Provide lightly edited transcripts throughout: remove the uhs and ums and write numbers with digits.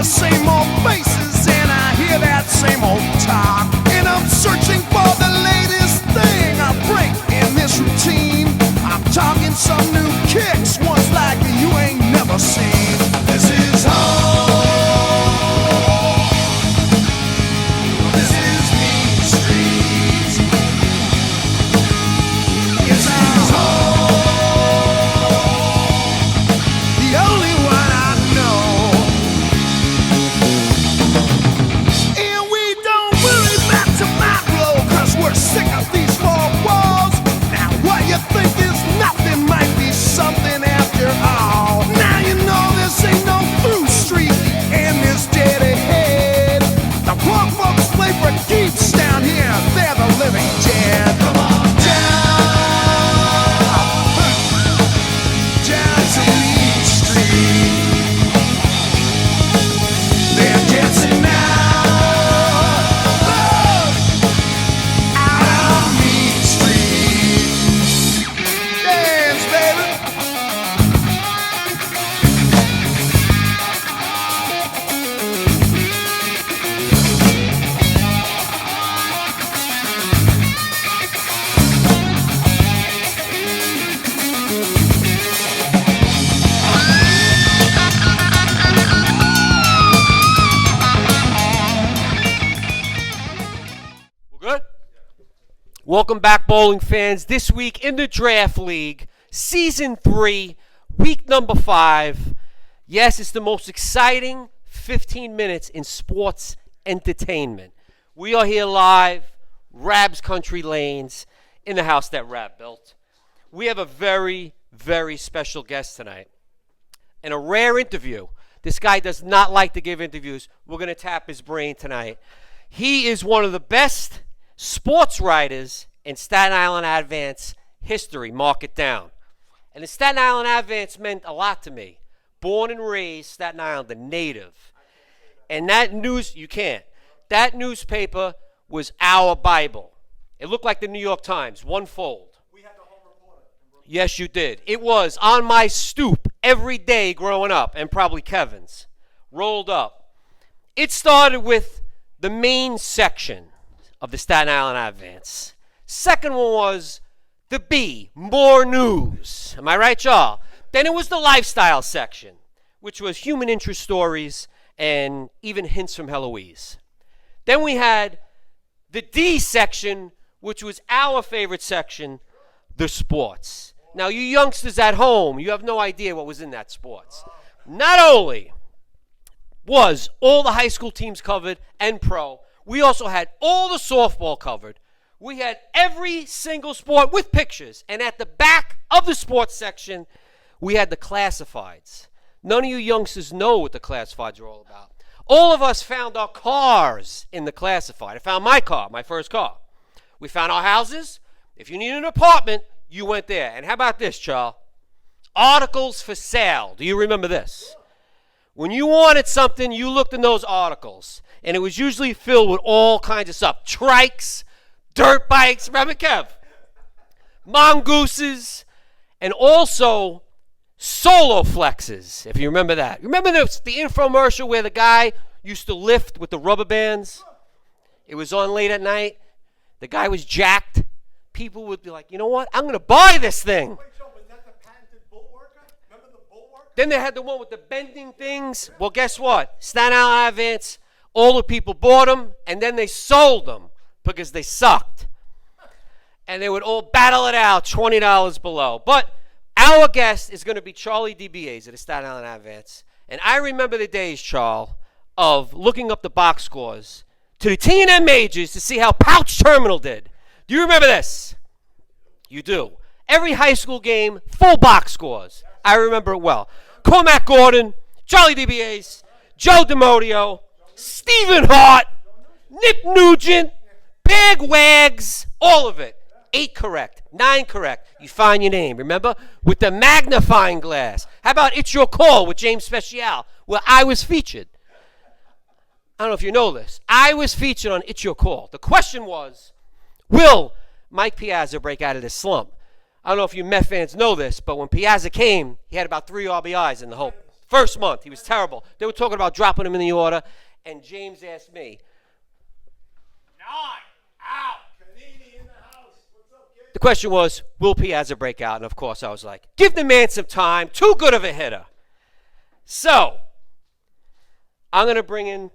Same old faces and I hear that same old talk, and I'm searching for the latest thing I break in this routine. I'm talking some new kicks, ones like you ain't never seen. This is home. This is Mean Street. It's our home, the only one I know. We're sick of these four walls. Now what you think is nothing might be something after all. Now you know this ain't no through street, the end is dead ahead. The poor folks play for keeps down here, they're the living dead. Come on down to Mean Street. They're dancing now. Welcome back, bowling fans. This week in the Draft League, Season 3, Week number 5. Yes, it's the most exciting 15 minutes in sports entertainment. We are here live, Rabs Country Lanes, in the house that Rab built. We have a very, very special guest tonight and a rare interview. This guy does not like to give interviews. We're going to tap his brain tonight. He is one of the best sports writers in Staten Island Advance history, mark it down. And the Staten Island Advance meant a lot to me. Born and raised Staten Island, a native. And that that newspaper was our Bible. It looked like the New York Times, one fold. We had the home reporter. Yes, you did. It was on my stoop every day growing up, and probably Kevin's, rolled up. It started with the main section of the Staten Island Advance. Second one was the B, more news. Am I right, y'all? Then it was the lifestyle section, which was human interest stories and even hints from Heloise. Then we had the D section, which was our favorite section, the sports. Now, you youngsters at home, you have no idea what was in that sports. Not only was all the high school teams covered and pro, we also had all the softball covered. We had every single sport with pictures. And at the back of the sports section, we had the classifieds. None of you youngsters know what the classifieds are all about. All of us found our cars in the classified. I found my car, my first car. We found our houses. If you needed an apartment, you went there. And how about this, Charles? Articles for sale. Do you remember this? When you wanted something, you looked in those articles. And it was usually filled with all kinds of stuff. Trikes, dirt bikes, remember, Kev? Mongooses, and also solo flexes, if you remember that. Remember the infomercial where the guy used to lift with the rubber bands? It was on late at night. The guy was jacked. People would be like, you know what? I'm going to buy this thing. Wait, Joe, was that the patented bull worker? Remember the bull worker? Then they had the one with the bending things. Well, guess what? Staten Island Advance, all the people bought them, and then they sold them because they sucked. And they would all battle it out, $20 below. But our guest is going to be Charlie DeBiase at the Staten Island Advance. And I remember the days, Charles, of looking up the box scores to the T&M majors to see how Pouch Terminal did. Do you remember this? You do. Every high school game, full box scores. I remember it well. Cormac Gordon, Charlie DeBiase, Joe DiModio, Stephen Hart, Nick Nugent, Big Wags, all of it. 8 correct, 9 correct. You find your name, remember? With the magnifying glass. How about It's Your Call with James Speciale, where I was featured? I don't know if you know this. I was featured on It's Your Call. The question was, will Mike Piazza break out of this slump? I don't know if you Met fans know this, but when Piazza came, he had about 3 RBIs in the whole first month. He was terrible. They were talking about dropping him in the order, and James asked me. 9 out. The question was, will Piazza break out? And, of course, I was like, give the man some time. Too good of a hitter. So, I'm going to bring in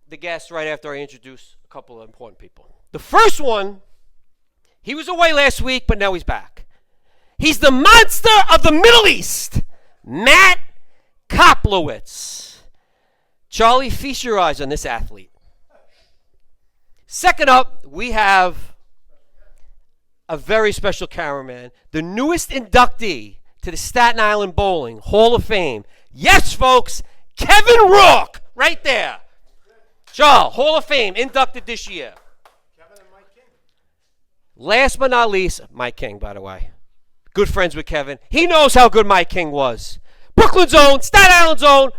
the guests right after I introduce a couple of important people. The first one, he was away last week, but now he's back. He's the monster of the Middle East, Matt Koplowitz. Charlie, feast your eyes on this athlete. Second up, we have a very special cameraman, the newest inductee to the Staten Island Bowling Hall of Fame. Yes, folks, Kevin Rourke, right there. Charles, Hall of Fame, inducted this year. Kevin and Mike King. Last but not least, Mike King, by the way. Good friends with Kevin. He knows how good Mike King was. Brooklyn's own, Staten Island's own,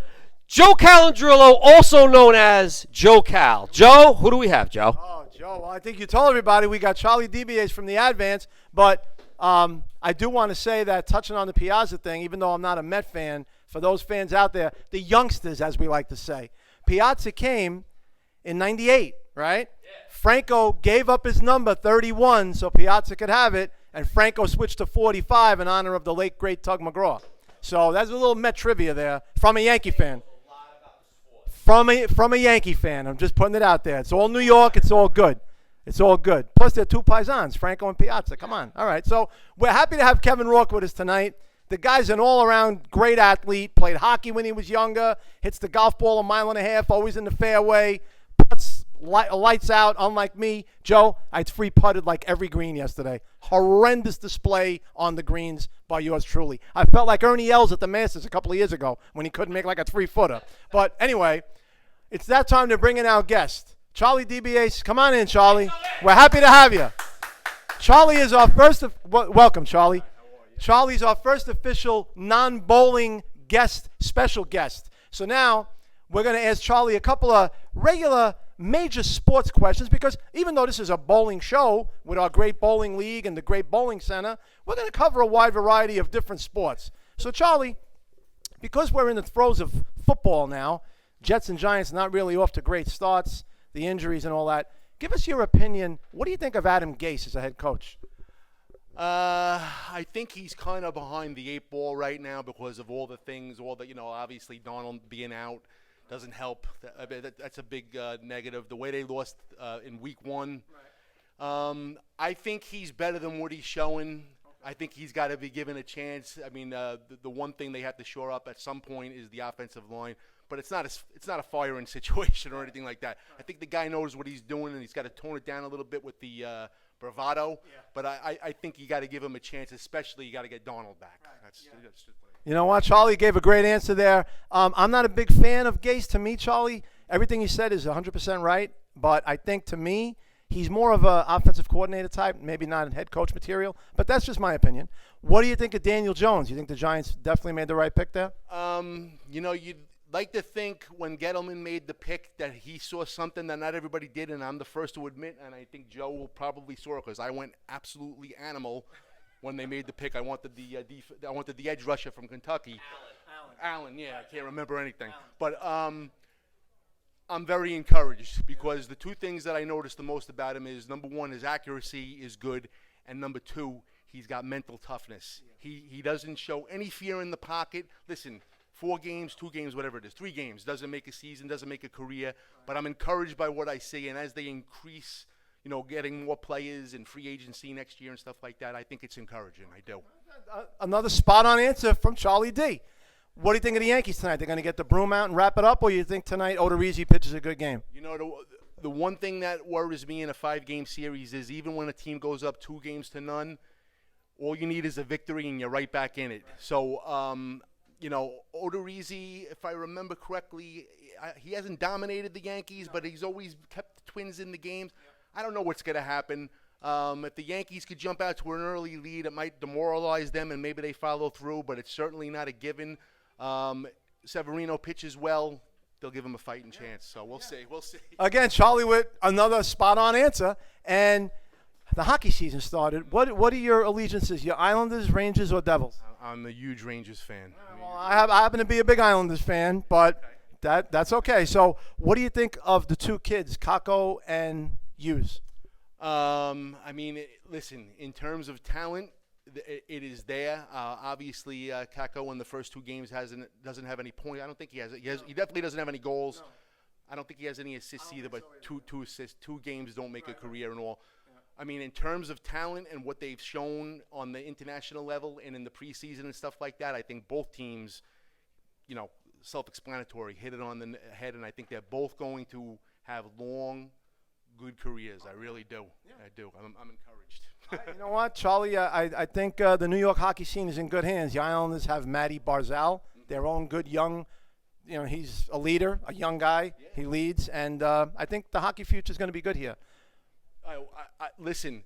Joe Calandrillo, also known as Joe Cal. Joe, who do we have, Joe? Oh, Joe, well, I think you told everybody we got Charlie DeBiase from the Advance, but I do want to say that, touching on the Piazza thing, even though I'm not a Met fan, for those fans out there, the youngsters, as we like to say, Piazza came in '98, right? Yeah. Franco gave up his number, 31, so Piazza could have it, and Franco switched to 45 in honor of the late, great Tug McGraw. So that's a little Met trivia there from a Yankee fan. From a Yankee fan. I'm just putting it out there. It's all New York. It's all good. It's all good. Plus, they're 2 paisans, Franco and Piazza. Come on. All right. So we're happy to have Kevin Rourke with us tonight. The guy's an all-around great athlete. Played hockey when he was younger. Hits the golf ball 1.5 miles, always in the fairway. Puts lights out, unlike me. Joe, I free putted like every green yesterday. Horrendous display on the greens by yours truly. I felt like Ernie Els at the Masters a couple of years ago when he couldn't make like a 3-footer. But anyway, it's that time to bring in our guest. Charlie DeBiase, come on in, Charlie. We're happy to have you. Charlie is our first, welcome, Charlie. Charlie's our first official non-bowling guest, special guest. So now we're going to ask Charlie a couple of regular major sports questions, because even though this is a bowling show with our great bowling league and the great bowling center, we're going to cover a wide variety of different sports. So Charlie, because we're in the throes of football now, Jets and Giants not really off to great starts, the injuries and all that, give us your opinion. What do you think of Adam Gase as a head coach? I think he's kind of behind the 8 ball right now because of all the things, obviously Donald being out doesn't help. That's a big negative. The way they lost in week 1. Right. I think he's better than what he's showing. I think he's got to be given a chance. I mean, the one thing they have to shore up at some point is the offensive line. But it's not a firing situation or anything like that. Right. I think the guy knows what he's doing, and he's got to tone it down a little bit with the bravado. Yeah. But I think you got to give him a chance, especially you got to get Donald back. Right. That's just you know what? Charlie gave a great answer there. I'm not a big fan of Gase. To me, Charlie, everything he said is 100% right. But I think, to me, he's more of an offensive coordinator type, maybe not a head coach material. But that's just my opinion. What do you think of Daniel Jones? You think the Giants definitely made the right pick there? You'd like to think when Gettleman made the pick that he saw something that not everybody did, and I'm the first to admit, and I think Joe will probably saw it because I went absolutely animal when they made the pick. I wanted the edge rusher from Kentucky. Allen, yeah, I can't remember anything. But I'm very encouraged because the 2 things that I noticed the most about him is, number 1, his accuracy is good, and number 2, he's got mental toughness. He doesn't show any fear in the pocket. Listen, 4 games, 2 games, whatever it is, 3 games doesn't make a season, doesn't make a career. But I'm encouraged by what I see, and as they increase getting more players in free agency next year and stuff like that, I think it's encouraging. I do. Another spot-on answer from Charlie D. What do you think of the Yankees tonight? They're going to get the broom out and wrap it up, or you think tonight Odorizzi pitches a good game? The one thing that worries me in a 5-game series is even when a team goes up 2-0, all you need is a victory and you're right back in it. So, Odorizzi, if I remember correctly, he hasn't dominated the Yankees, but he's always kept the Twins in the games. I don't know what's going to happen. If the Yankees could jump out to an early lead, it might demoralize them, and maybe they follow through, but it's certainly not a given. Severino pitches well. They'll give him a fighting chance. So we'll see. We'll see. Again, Charlie with another spot-on answer. And the hockey season started. What are your allegiances? Your Islanders, Rangers, or Devils? I'm a huge Rangers fan. Well, I happen to be a big Islanders fan, but that's okay. So what do you think of the two kids, Kako and Hughes? Listen, in terms of talent, it is there. Obviously, Kako in the first 2 games doesn't have any points. I don't think he has. He definitely doesn't have any goals. No. I don't think he has any assists either. But so 2 assists, 2 games don't make a career and all. Yeah. I mean, in terms of talent and what they've shown on the international level and in the preseason and stuff like that, I think both teams, self-explanatory, hit it on the head, and I think they're both going to have long, good careers. I really do. Yeah. I do. I'm encouraged. You know what, Charlie? I think the New York hockey scene is in good hands. The Islanders have Matty Barzal, their own good young. He's a leader, a young guy. Yeah. He leads, and I think the hockey future is going to be good here. Listen,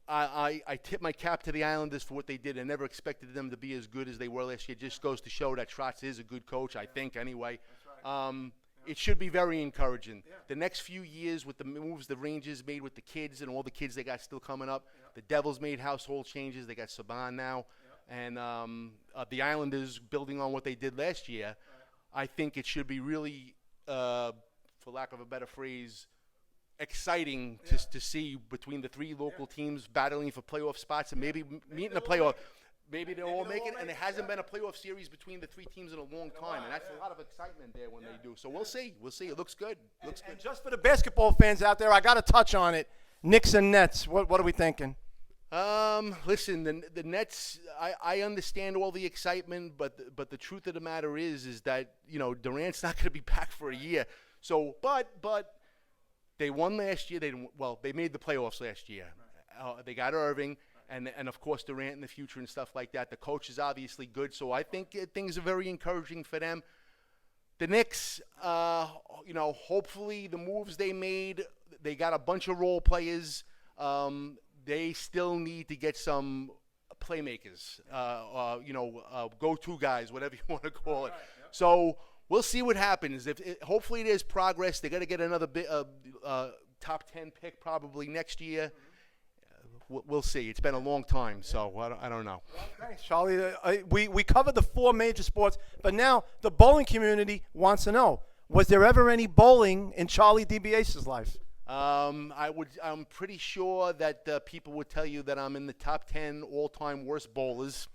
I tip my cap to the Islanders for what they did. I never expected them to be as good as they were last year. It just goes to show that Trotz is a good coach, I think, anyway. That's right. It should be very encouraging. Yeah. The next few years with the moves the Rangers made with the kids and all the kids they got still coming up, the Devils made household changes. They got Saban now. And the Islanders, building on what they did last year, I think it should be really, for lack of a better phrase, exciting to see between the 3 local teams battling for playoff spots and maybe meeting the playoff. Maybe they'll all make it, and there hasn't been a playoff series between the 3 teams in a long time, and that's a lot of excitement there when they do. So we'll see. We'll see. It looks good. And just for the basketball fans out there, I got to touch on it. Knicks and Nets. What are we thinking? Listen, the Nets. I understand all the excitement, but the truth of the matter is that Durant's not going to be back for a year. So, but they won last year. They made the playoffs last year. They got Irving. And of course, Durant in the future and stuff like that. The coach is obviously good, so I think things are very encouraging for them. The Knicks, hopefully the moves they made, they got a bunch of role players. They still need to get some playmakers, go-to guys, whatever you want to call it. So we'll see what happens. Hopefully there's progress. They got to get another top 10 pick probably next year. We'll see. It's been a long time, so I don't know. Thanks, Charlie. We covered the 4 major sports, but now the bowling community wants to know, was there ever any bowling in Charlie DeBiase's life? I'm pretty sure that people would tell you that I'm in the top 10 all-time worst bowlers,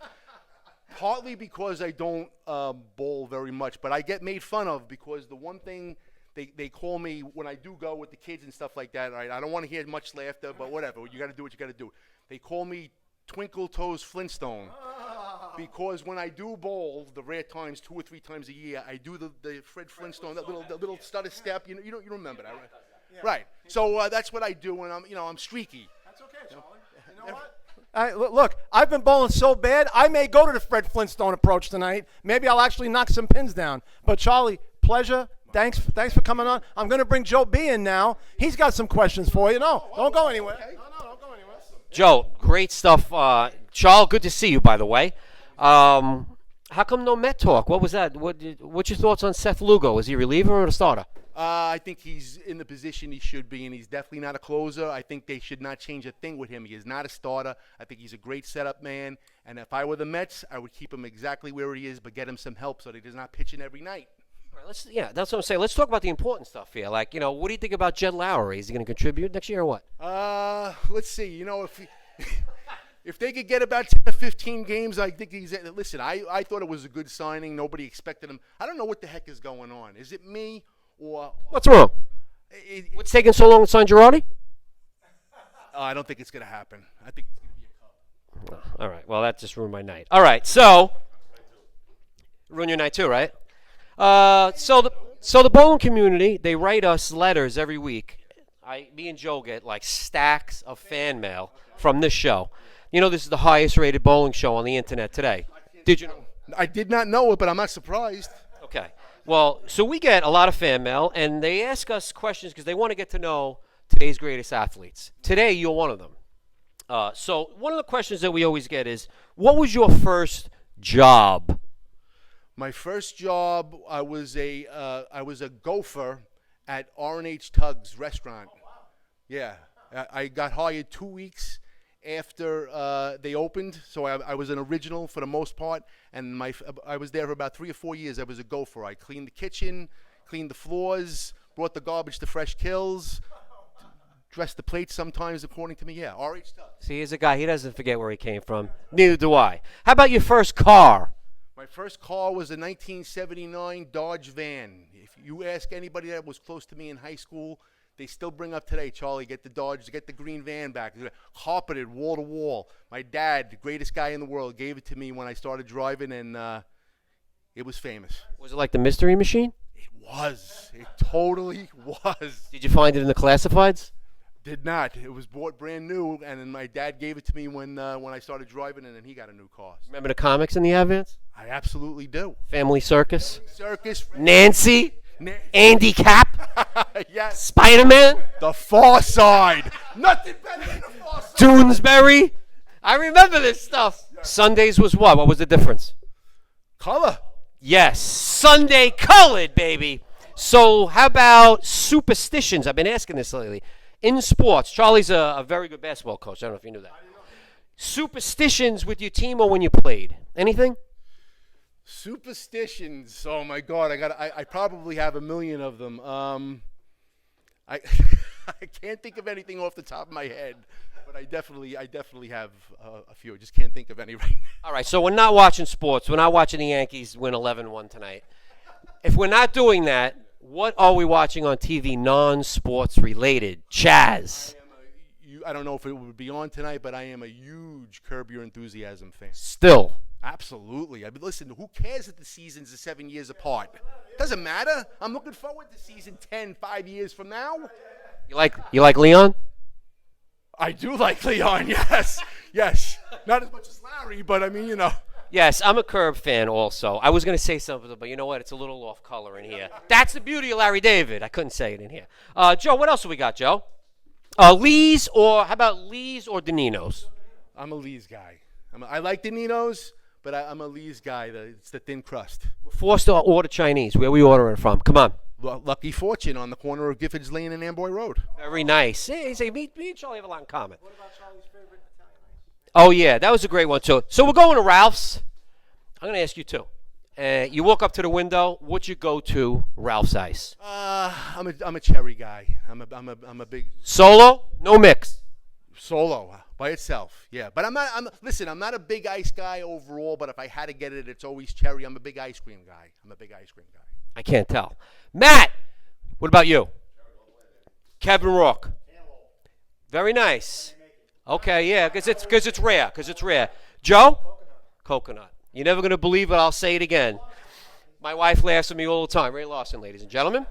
partly because I don't bowl very much, but I get made fun of because the one thing they call me when I do go with the kids and stuff like that. Right? I don't want to hear much laughter, but whatever. You got to do what you got to do. They call me Twinkle Toes Flintstone because when I do bowl, the rare times 2 or 3 times a year, I do the Fred Flintstone, that little stutter step. You remember that, right? Yeah. Right. So that's what I do, and I'm streaky. That's okay, Charlie. You know what? Look, I've been bowling so bad, I may go to the Fred Flintstone approach tonight. Maybe I'll actually knock some pins down. But Charlie, pleasure. Thanks for coming on. I'm going to bring Joe B in now. He's got some questions for you. No, don't go anywhere. Okay. No, don't go anywhere. Joe, great stuff. Charles, good to see you, by the way. How come no Met talk? What was that? What's your thoughts on Seth Lugo? Is he a reliever or a starter? I think he's in the position he should be, and he's definitely not a closer. I think they should not change a thing with him. He is not a starter. I think he's a great setup man, and if I were the Mets, I would keep him exactly where he is, but get him some help so that he's not pitching every night. Right, that's what I'm saying. Let's talk about the important stuff here. Like, what do you think about Jed Lowry? Is he going to contribute next year or what? Let's see. If they could get about 10 or 15 games, I think he's – listen, I thought it was a good signing. Nobody expected him. I don't know what the heck is going on. Is it me or – What's wrong? What's taking so long to sign Girardi? I don't think it's going to happen. I think it's going to be a Cub. All right. Well, that just ruined my night. All right. So, ruin your night too, right? So the bowling community, they write us letters every week. Me and Joe get like stacks of fan mail from this show. You know, this is the highest rated bowling show on the internet today. Did you know? I did not know it, but I'm not surprised. Okay. Well, so we get a lot of fan mail, and they ask us questions because they want to get to know today's greatest athletes. Today, you're one of them. So one of the questions that we always get is, what was your first job? My first job, I was a gopher at R&H Tug's restaurant. Oh, wow. Yeah, I got hired 2 weeks after they opened, so I was an original for the most part, and I was there for about 3 or 4 years. I was a gopher. I cleaned the kitchen, cleaned the floors, brought the garbage to Fresh Kills, dressed the plates sometimes, according to me. Yeah, R.H. Tubbs. See, he's a guy, he doesn't forget where he came from. Neither do I. How about your first car? My first car was a 1979 Dodge van. If you ask anybody that was close to me in high school, they still bring up today, Charlie, get the Dodge, get the green van back. Carpeted wall to wall. My dad, the greatest guy in the world, gave it to me when I started driving, and it was famous. Was it like the Mystery Machine? It was. It totally was. Did you find it in the classifieds? Did not. It was bought brand new, and then my dad gave it to me when I started driving, and then he got a new car. Remember the comics in the Advance? I absolutely do. Family Circus? Circus. Nancy? Andy Cap? Yes. Spider-Man? The Far Side. Nothing better than the Far Side. Doonesbury? I remember this stuff. Yes. Sundays was what? What was the difference? Color. Yes. Sunday colored, baby. So how about superstitions? I've been asking this lately. In sports, Charlie's a very good basketball coach. I don't know if you knew that. Superstitions with your team or when you played? Anything? Superstitions. Oh my God, I probably have a million of them. I I can't think of anything off the top of my head, but I definitely have a few. I just can't think of any right now. All right, so we're not watching sports. We're not watching the Yankees win 11-1 tonight. If we're not doing that, what are we watching on TV non-sports related? Chaz. I don't know if it would be on tonight, but I am a huge Curb Your Enthusiasm fan. Still. Absolutely. I mean, listen, who cares that the seasons are 7 years apart? Doesn't matter. I'm looking forward to season 10 5 years from now. You like Leon? I do like Leon, yes. Yes. Not as much as Larry, but I mean, you know. Yes, I'm a Curb fan also. I was going to say something, but you know what? It's a little off color in here. That's the beauty of Larry David. I couldn't say it in here. Joe, what else have we got, Joe? Lee's or, how about Lee's or Danino's? I'm a Lee's guy. I like Danino's, but I'm a Lee's guy. It's the thin crust. We're forced to order Chinese. Where are we ordering from? Come on. Lucky Fortune on the corner of Giffords Lane and Amboy Road. Very nice. Hey, me and Charlie have a lot in common. What about Charlie's favorite Italian ice? Oh, yeah, that was a great one, too. So we're going to Ralph's. I'm going to ask you, too. You walk up to the window. What's your go-to Ralph's ice? I'm a cherry guy. I'm a big solo, no mix. Solo by itself, yeah. But I'm not a big ice guy overall. But if I had to get it, it's always cherry. I'm a big ice cream guy. I can't tell. Matt, what about you? Kevin Rourke. Very nice. Okay, yeah, because it's rare. Joe? Coconut. You're never going to believe it. I'll say it again. My wife laughs at me all the time. Ray Lawson, ladies and gentlemen.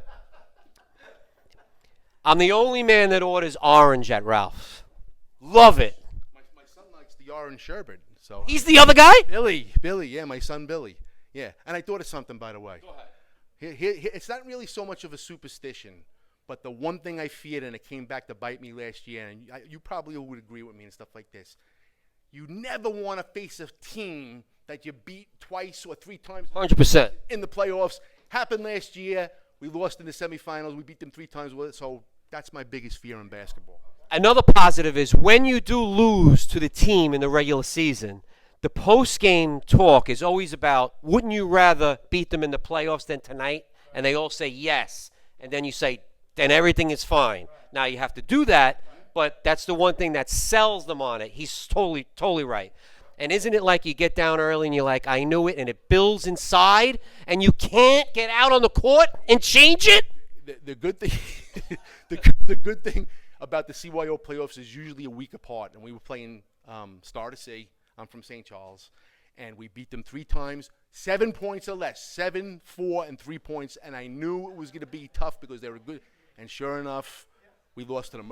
I'm the only man that orders orange at Ralph's. Love it. My son likes the orange sherbet. So he's the other guy? Billy, yeah, my son Billy. Yeah, and I thought of something, by the way. Go ahead. It's not really so much of a superstition, but the one thing I feared, and it came back to bite me last year, and you probably would agree with me and stuff like this. You never want to face a team that you beat twice or 3 times 100% in the playoffs. Happened last year. We lost in the semifinals. We beat them 3 times with it. So that's my biggest fear in basketball. Another positive is when you do lose to the team in the regular season, the post-game talk is always about, wouldn't you rather beat them in the playoffs than tonight? And they all say yes. And then you say, then everything is fine. Now you have to do that, but that's the one thing that sells them on it. He's totally right. And isn't it like you get down early and you're like, I knew it, and it builds inside, and you can't get out on the court and change it? The good thing, the good thing about the CYO playoffs is usually a week apart, and we were playing Star to C. I'm from St. Charles, and we beat them 3 times, 7 points or less, 7, 4, and 3 points, and I knew it was going to be tough because they were good, and sure enough, we lost to them.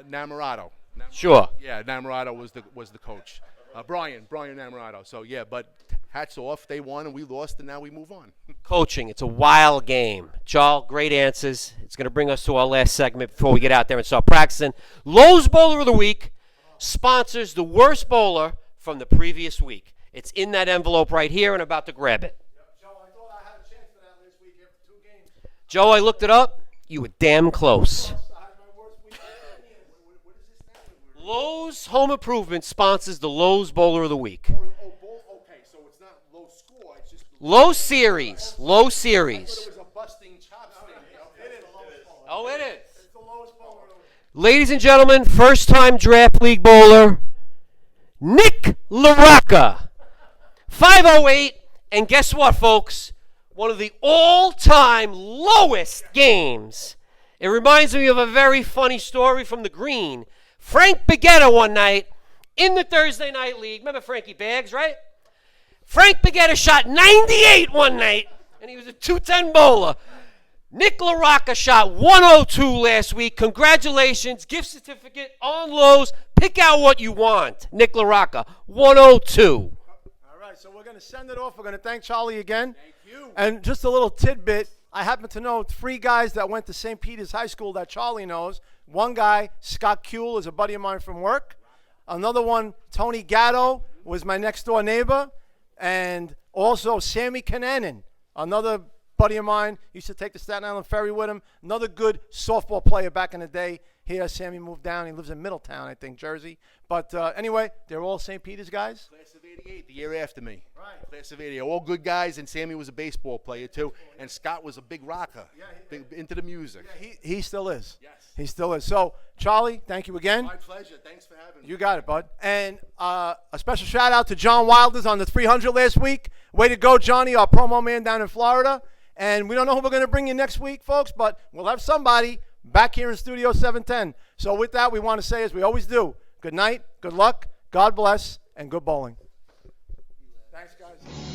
Namorado. Sure. Yeah, Namorado was the coach. Brian Namorado. So, yeah, but hats off. They won, and we lost, and now we move on. Coaching, it's a wild game. Charles, great answers. It's going to bring us to our last segment before we get out there and start practicing. Lowe's Bowler of the Week sponsors the worst bowler from the previous week. It's in that envelope right here, and I'm about to grab it. Joe, I thought I had a chance for that last week after 2 games. Joe, I looked it up. You were damn close. I had my worst week ever. What is this now? Lowe's Home Improvement sponsors the Lowe's Bowler of the Week. Okay, so it's not low score. It's just Low series. Low series. it was a busting chops thing. It is the lowest bowler. Oh, it is. It's the lowest bowler of the week. Ladies and gentlemen, first-time draft league bowler, Nick LaRocca. 508, and guess what, folks? One of the all-time lowest games. It reminds me of a very funny story from the green. Frank Baguetta one night in the Thursday Night League. Remember Frankie Baggs, right? Frank Baguetta shot 98 one night, and he was a 210 bowler. Nick LaRocca shot 102 last week. Congratulations. Gift certificate on Lowe's. Pick out what you want. Nick LaRocca, 102. All right, so we're going to send it off. We're going to thank Charlie again. Thank you. And just a little tidbit, I happen to know 3 guys that went to St. Peter's High School that Charlie knows. One guy, Scott Kuehl, is a buddy of mine from work. Another one, Tony Gatto, was my next-door neighbor. And also Sammy Kananen, another buddy of mine, used to take the Staten Island ferry with him. Another good softball player back in the day. Here, Sammy moved down. He lives in Middletown, I think, Jersey. But anyway, they're all St. Peter's guys. Class of 88, the year after me. Right. Class of 88, all good guys, and Sammy was a baseball player too, and Scott was a big rocker, big, into the music. He still is. Yes. He still is. So, Charlie, thank you again. My pleasure. Thanks for having me. You got it, bud. And a special shout out to John Wilders on the 300 last week. Way to go, Johnny, our promo man down in Florida. And we don't know who we're going to bring you next week, folks, but we'll have somebody back here in Studio 710. So with that, we want to say, as we always do, good night, good luck, God bless, and good bowling. Thanks, guys.